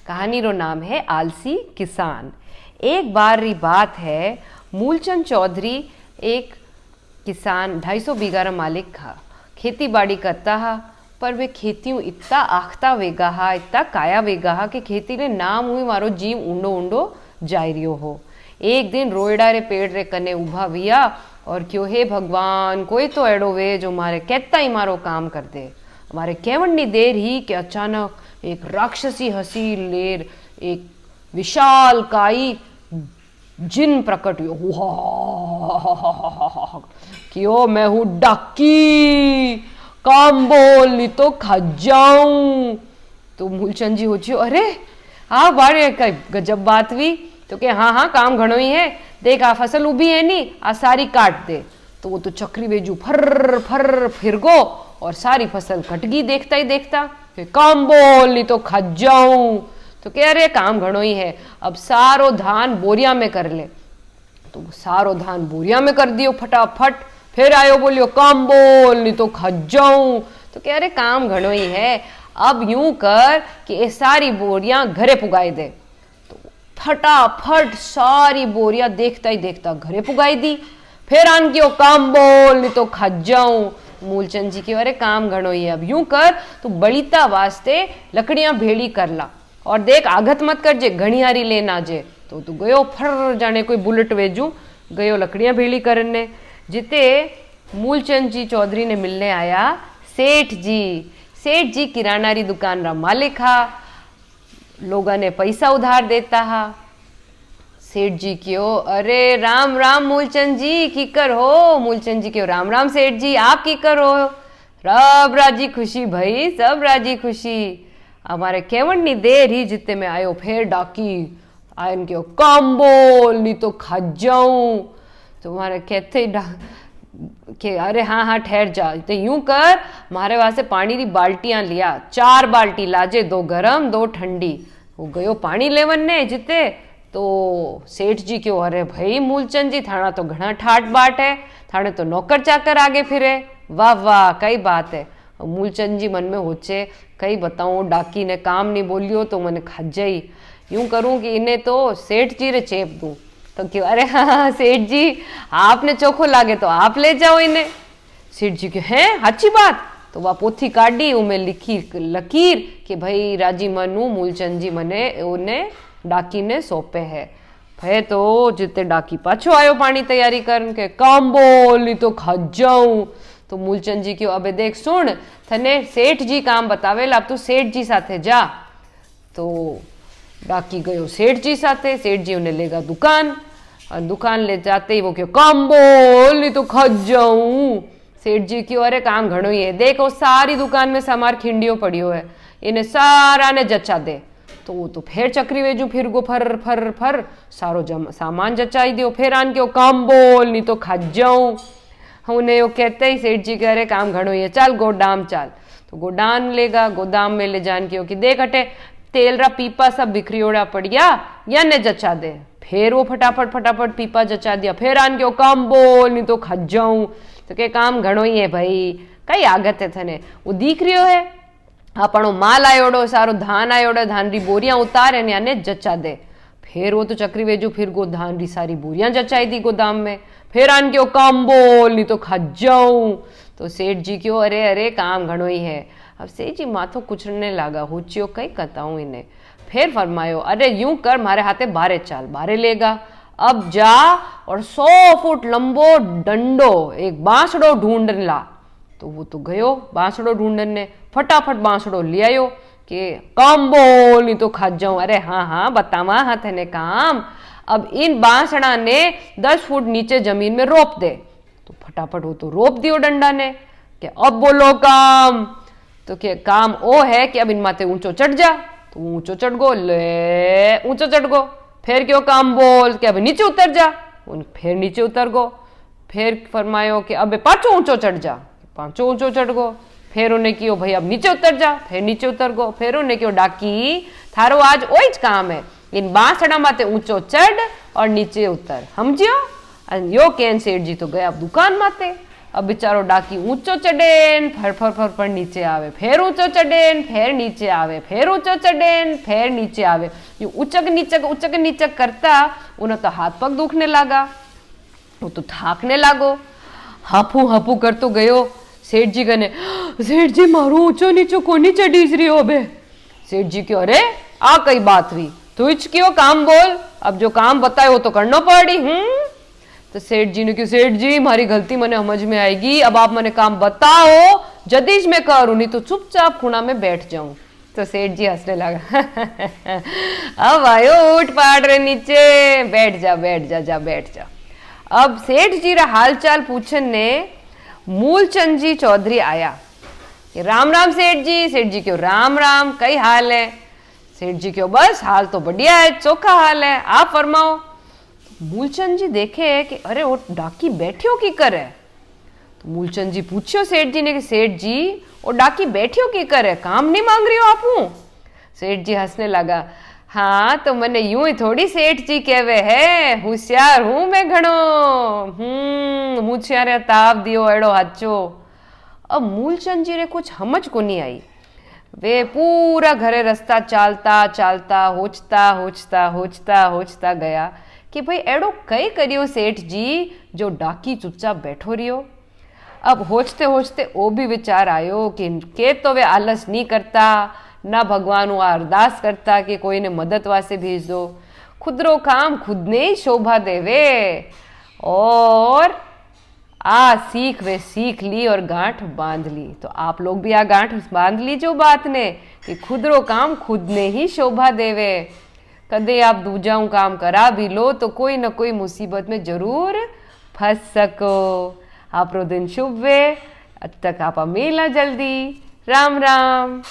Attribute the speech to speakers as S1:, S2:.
S1: कहानी रो नाम है आलसी किसान। एक बार री बात है, मूलचंद चौधरी एक किसान 250 बीघा रा मालिक था। खेती बाड़ी करता हा, पर वे खेतियों इतना आखता वेगा हा, इतना काया वेगा हा कि खेती ने नाम हुई मारो जीव ऊंडो ऊंडो जाई रियो हो। एक दिन रोयडा रे पेड़ रे कने उभा विया और क्यों, हे भगवान, कोई तो एड़ो वे जो मारे कहता ही मारो काम कर दे। हमारे केवड़नी देर ही कि अचानक एक राक्षसी हसी लेर एक विशाल काई जिन प्रकट हुआ कि ओ मैं हूं डाकी, काम बोल नहीं तो खा जाऊं। तो मूलचंद जी हो जियो, अरे हाँ बारे कई गजब बात हुई। तो के हाँ हाँ काम घणो ही है, देख आ फसल उभी है नी, आ सारी काट दे। तो वो तो चक्री वेजू फर फर फिर गो और सारी फसल कट गई देखता ही देखता। काम बोल नहीं तो खा जाऊं। तो कह रहे काम घणो ही है, अब सारो धान बोरिया में कर ले। तो सारो धान बोरिया में कर दियो फटाफट। फिर आयो बोलियो काम बोल नहीं तो खा जाऊं। तो कह रहे काम घणो ही है, अब यूं कर कि ये सारी बोरियां घरे पुगाई दे। तो फटाफट सारी बोरियां देखता ही देखता घरे पुगाई दी। फिर आन क्यों काम बोल नहीं तो खा जाऊं। मूलचंद जी के अरे काम घणो ही है, अब यूं कर तू बड़ीता वास्ते लकड़ियां भेड़ी कर ला और देख आगत मत कर जे घणियारी लेना जे। तो तू गयो फर जाने कोई बुलेट वेजू गयो लकड़ियां भेड़ी करने। जिते मूलचंद जी चौधरी ने मिलने आया सेठ जी। सेठ जी किराना री दुकान रा मालिक हा, लोगों ने पैसा उधार देता हा। सेठ जी क्यों, अरे राम राम मूलचंद जी की कर हो। मूलचंद जी क्यों, राम राम सेठ जी, आप की कर हो। सब राजी खुशी भाई, सब राजी खुशी। हमारे केवड़नी देर ही जिते में आयो फिर डाकी आयन क्यों, काम बोल नहीं तो खा जाऊं। तुम्हारे कहते कि अरे हाँ हाँ ठहर जा, तो यूं कर मारे वास्ते पानी री बाल्टियां लिया, 4 बाल्टी लाजे, 2 गरम 2 ठंडी। वो गयो पानी लेवन ने जिते। तो सेठ जी क्यों, अरे भाई मूलचंद जी थाना तो घना ठाट बाट है, थाने तो नौकर चाकर आगे फिरे, वाह वाह कई बात है। मूलचंद जी मन में होचे कई बताऊं, डाकी ने काम नहीं बोलियो तो मैंने खा जाई, यूं करूं कि इन्हें तो सेठ जी रे चेप दूं। तो क्यों, अरे हाँ सेठ जी आपने चोखो लागे तो आप ले जाओ इन्हें। सेठ जी क्यों, हैं अच्छी बात। तो वह पोथी काटी, उमें लिखी लकीर कि भाई राजी मनू मूलचंद जी मने उन्हें डाकी ने सौंपे है। भय तो जिते डाकी पाछो आयो पानी तैयारी कर के, काम बोल नहीं तो खा जाऊं। तो मूलचंद जी क्यों, अबे देख सुन, थने सेठ जी काम बतावेला, अब तू सेठ जी साथे जा। तो डाकी गयो सेठ जी साथे। सेठ जी उन्हें लेगा दुकान और दुकान ले जाते ही वो क्यों, काम बोल नहीं तो खा जाऊं। सेठ जी क्यों, अरे काम घणो ही है, देखो सारी दुकान में सामार खिंडियो पड़ियो है, इन्हें सारा ने जचा दे। तो वो तो फिर चक्री वेजू फिर गो फर फर फर सारो सामान जचाई दियो। फिर आन क्यों, काम बोल नहीं तो खा जाऊं। उन्हें वो कहते ही सेठ जी कह रहे काम घणो ही है, चल गोदाम चल। तो गोदाम लेगा, गोदाम में ले जान क्यों कि देख अटे तेल रा पीपा सब बिखरियोड़ा पड़िया या ने जचा दे। फिर वो फटाफट फटाफट पीपा जचा दिया। फिर आन क्यों, काम बोल नहीं तो खा जाऊं। तो के काम घणो ही है भाई, कई आगत है थने, वो दिख रियो है आपनो माल आयोड़ो, सारो धान आयोड़ो, धान री बोरियां उतारे ने आने जचा दे। फिर वो तो चक्री वेजू फिर गो धान री सारी बोरियां जचाई दी गोदाम में। फिर आन क्यों, काम बोल नहीं तो खा जाऊं। तो सेठ जी क्यों, अरे अरे काम घणो ही है। अब सेठ जी माथो कुचरने लगा, होचियो कई कताऊं इन्हें। फिर फरमायो, अरे यूं कर मारे हाथे बारे चाल, बारे लेगा, अब जा और 100 फुट लंबो डंडो एक बांसड़ो ढूंढ ला। तो वो तो गयो बांसड़ो ढूंढन ने, फटाफट बांसड़ो ले आयो कि काम बोल नहीं तो खा जाऊं। अरे हाँ हाँ बतावा हाथ ने काम, अब इन बांसड़ा ने 10 फुट नीचे जमीन में रोप दे। तो फटाफट वो तो रोप दियो डंडा ने कि अब बोलो काम। तो क्या काम ओ है कि अब इन माथे ऊंचो चढ़ जा। तो ऊंचो चढ़ गो, ले ऊंचो चढ़ गो। फिर क्यों, काम बोल के अब नीचे उतर जा। फिर नीचे उतर गो। फिर फरमायो कि अब पांचो ऊंचो चढ़ जा, पांचो ऊंचो चढ़ गो। फिर उन्हें क्यों, भाई अब नीचे उतर जा, फिर नीचे उतर गो। फिर उन्हें क्यों, डाकी थारो आज ओइज काम है, इन बांसड़ा माते ऊंचो चढ़ और नीचे उतर, समझियो। यो केन सेठ जी तो गया दुकान माते। अब बेचारो डाकी ऊंचो चढ़े फर फर फर फर नीचे आवे, फिर ऊंचो चढ़े फिर नीचे आवे, फिर ऊंचो चढ़े फिर नीचे आवे। ये उचक नीचक करता उन्हें तो हाथ पग दुखने लगा, वो तो थाकने लागो। हाफू हाफू करतो गयो सेठ जी कने। सेठ जी मारू ऊंचो नीचो कोनी चढ़ीस रही हो बे। सेठ जी क्यों, अरे आ कई बात हुई, तू इच क्यों काम बोल, अब जो काम बताए वो तो करना पड़ी। तो सेठ जी ने क्यों, सेठ जी मारी गलती मने समझ में आएगी, अब आप मने काम बताओ जदीज मैं करूं, नहीं तो चुपचाप खुणा में बैठ जाऊं। तो सेठ जी हंसने लगा। अब आयो उठ पाड़ रे नीचे, बैठ जा बैठ जा, जा बैठ जा। अब सेठ जी रा हाल चाल पूछन ने मूलचंद जी चौधरी आया। राम राम सेठ जी। सेठ जी क्यों, राम राम, कई हाल है। सेठ जी क्यों, बस हाल तो बढ़िया है, चोखा हाल है, आप फरमाओ। मूलचंद जी देखे कि अरे वो डाकी बैठियो की करे। तो मूलचंद जी पूछियो सेठ जी ने कि सेठ जी वो डाकी बैठियो की करे, काम नहीं मांग रही हो आपू। सेठ जी हंसने लगा, हाँ तो मैंने यूं ही थोड़ी सेठ जी कहवे है, होशियार हूं मैं घणो। होशियार ताप दियो एड़ो हाचो। अब मूलचंद जी ने कुछ समझ को नहीं आई। वे पूरा घरे रास्ता चालता चालता होचता होचता होचता होचता गया कि भाई एड़ो कई करियो सेठ जी जो डाकी चुपचाप बैठो रियो। अब होचते होचते वो भी विचार आयो कि तो वे आलस नहीं करता, ना भगवान वो अरदास करता कि कोई ने मदद वास्ते भेज दो, खुदरो काम खुद ने ही शोभा देवे। और आ सीख वे सीख ली और गांठ बांध ली। तो आप लोग भी आ गांठ बांध लीजो बात ने कि खुदरो काम खुद ने ही शोभा देवे। कदे आप दूजाऊ काम करा भी लो तो कोई न कोई मुसीबत में जरूर फंस सको। आप रो दिन शुभ वे, अब तक आप मिला जल्दी। राम राम।